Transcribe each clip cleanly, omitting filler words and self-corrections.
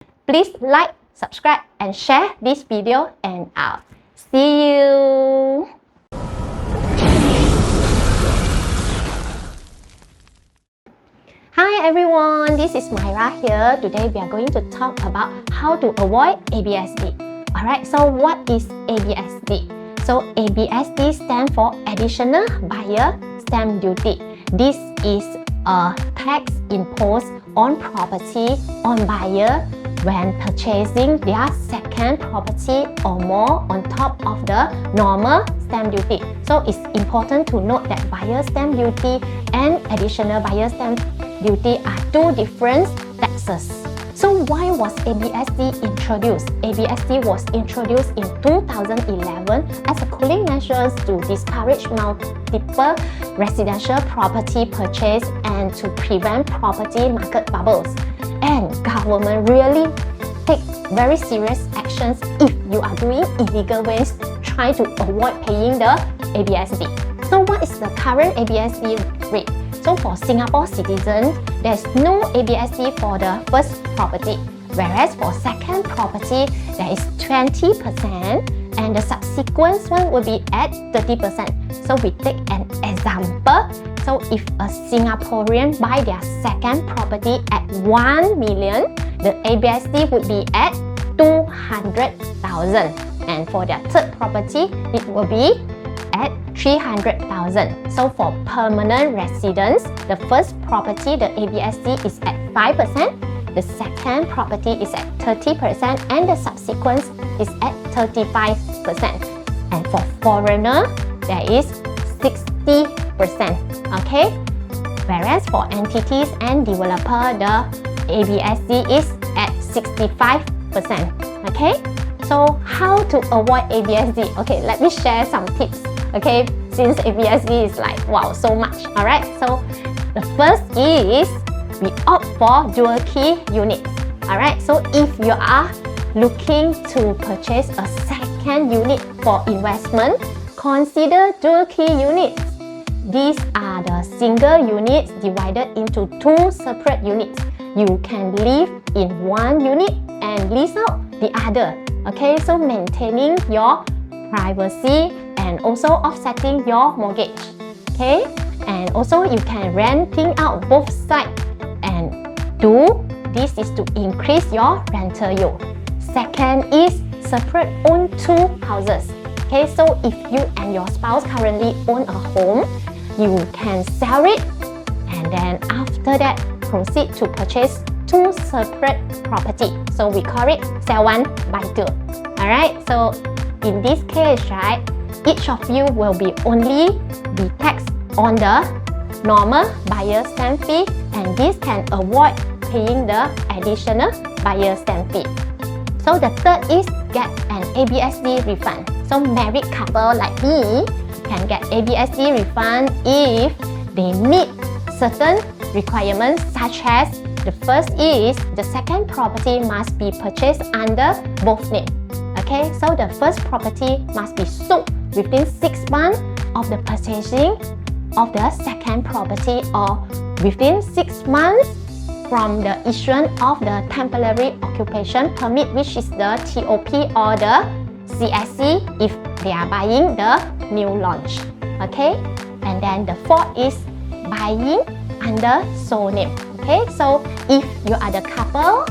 Please like, subscribe, and share this video, and I'll see you. Hi everyone, this is Myra here. Today we are going to talk about how to avoid ABSD. Alright, so what is ABSD? So ABSD stands for Additional Buyer Stamp Duty. This is a tax imposed on property on buyer when purchasing their second property or more on top of the normal stamp duty. So it's important to note that buyer stamp duty and additional buyer stamp duty are two different taxes. So why was ABSD introduced? ABSD was introduced in 2011 as a cooling measure to discourage multiple residential property purchase and to prevent property market bubbles. And government really take very serious actions if you are doing illegal ways trying to avoid paying the ABSD. So what is the current ABSD rate? So for Singapore citizens, there's no ABSD for the first property, whereas for second property, there is 20% and the subsequent one will be at 30%. So we take an example. So if a Singaporean buy their second property at 1 million, the ABSD would be at 200,000. And for their third property, it will be at 300,000. So for permanent residents, the first property, the ABSD is at 5%, the second property is at 30%, and the subsequent is at 35%. And for foreigner, there is 60%. Okay? Whereas for entities and developer, the ABSD is at 65%. Okay? So how to avoid ABSD? Okay, let me share some tips. Okay, since ABSD is like, wow, so much. Alright, so the first is we opt for dual key units. Alright, so if you are looking to purchase a second unit for investment, consider dual key units. These are the single units divided into two separate units. You can live in one unit and lease out the other. Okay, so maintaining your privacy and also offsetting your mortgage. Okay, and also you can renting out both sides, and this is to increase your rental yield. Second is separate own two houses. Okay, so if you and your spouse currently own a home, you can sell it and then after that proceed to purchase two separate property. So we call it sell one buy two. Alright, so in this case, right, each of you will be only be taxed on the normal buyer stamp fee, and this can avoid paying the additional buyer stamp fee. So the third is get an ABSD refund. So married couple like me can get ABSD refund if they meet certain requirements, such as the first is the second property must be purchased under both names. Okay, so the first property must be sold within 6 months of the purchasing of the second property, or within 6 months from the issuance of the temporary occupation permit, which is the TOP or the CSC if they are buying the new launch. Okay, and then the fourth is buying under sole name. Okay, so if you are the couple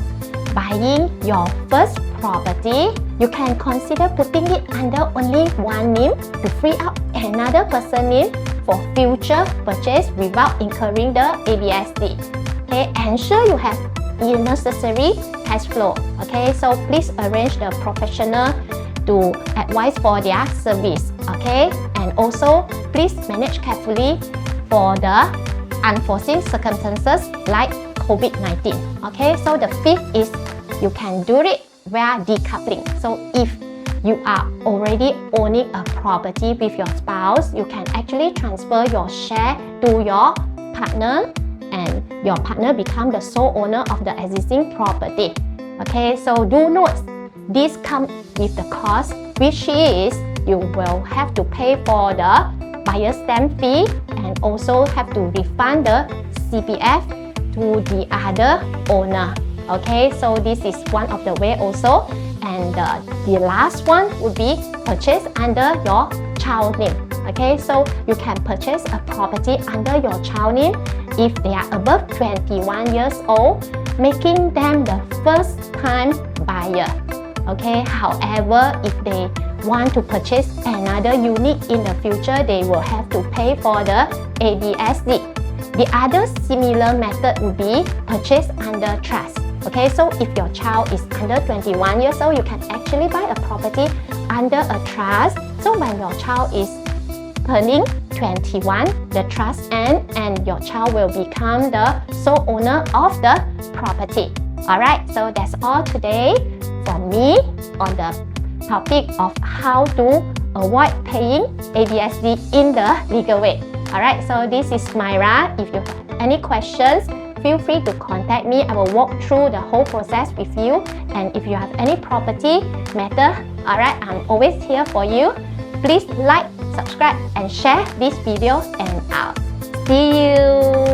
buying your first property, you can consider putting it under only one name to free up another person's name for future purchase without incurring the ABSD. Okay, ensure you have necessary cash flow. Okay, so please arrange the professional to advise for their service. Okay, and also please manage carefully for the unforeseen circumstances like COVID-19. Okay, so the fifth is you can do it via decoupling. So if you are already owning a property with your spouse, you can actually transfer your share to your partner, and your partner become the sole owner of the existing property. Okay, so do note this comes with the cost, which is you will have to pay for the buyer stamp fee and also have to refund the CPF to the other owner. Okay, so this is one of the way also. And the last one would be purchase under your child name. Okay, so you can purchase a property under your child name if they are above 21 years old, making them the first time buyer. Okay, however, if they want to purchase another unit in the future, they will have to pay for the ABSD. The other similar method would be purchase under trust. Okay, so if your child is under 21 years old, you can actually buy a property under a trust. So when your child is turning 21, the trust ends and your child will become the sole owner of the property. Alright, so that's all today from me on the topic of how to avoid paying ABSD in the legal way. Alright, so this is Myra. If you have any questions, feel free to contact me. I will walk through the whole process with you. And if you have any property matter, alright, I'm always here for you. Please like, subscribe and share this video, and I'll see you.